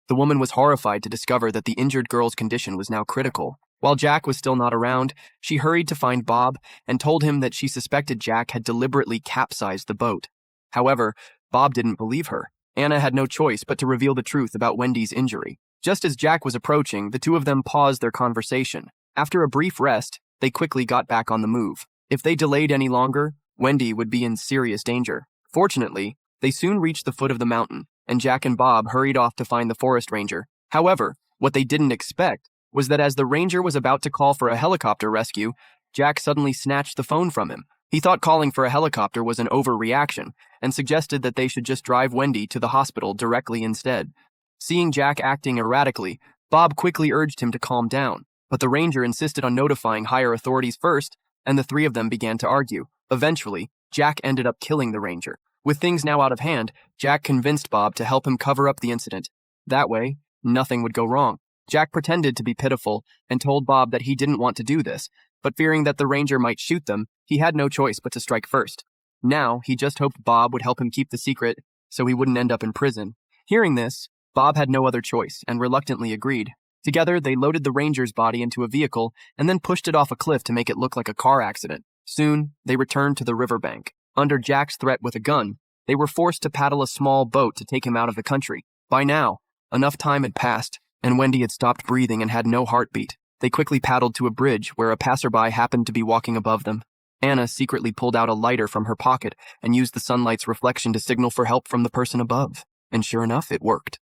The woman was horrified to discover that the injured girl's condition was now critical. While Jack was still not around, she hurried to find Bob and told him that she suspected Jack had deliberately capsized the boat. However, Bob didn't believe her. Anna had no choice but to reveal the truth about Wendy's injury. Just as Jack was approaching, the two of them paused their conversation. After a brief rest, they quickly got back on the move. If they delayed any longer, Wendy would be in serious danger. Fortunately, they soon reached the foot of the mountain, and Jack and Bob hurried off to find the forest ranger. However, what they didn't expect was that as the ranger was about to call for a helicopter rescue, Jack suddenly snatched the phone from him. He thought calling for a helicopter was an overreaction and suggested that they should just drive Wendy to the hospital directly instead. Seeing Jack acting erratically, Bob quickly urged him to calm down, but the ranger insisted on notifying higher authorities first, and the three of them began to argue. Eventually, Jack ended up killing the ranger. With things now out of hand, Jack convinced Bob to help him cover up the incident. That way, nothing would go wrong. Jack pretended to be pitiful and told Bob that he didn't want to do this, but fearing that the ranger might shoot them, he had no choice but to strike first. Now, he just hoped Bob would help him keep the secret so he wouldn't end up in prison. Hearing this, Bob had no other choice and reluctantly agreed. Together, they loaded the ranger's body into a vehicle and then pushed it off a cliff to make it look like a car accident. Soon, they returned to the riverbank. Under Jack's threat with a gun, they were forced to paddle a small boat to take him out of the country. By now, enough time had passed, and Wendy had stopped breathing and had no heartbeat. They quickly paddled to a bridge where a passerby happened to be walking above them. Anna secretly pulled out a lighter from her pocket and used the sunlight's reflection to signal for help from the person above. And sure enough, it worked.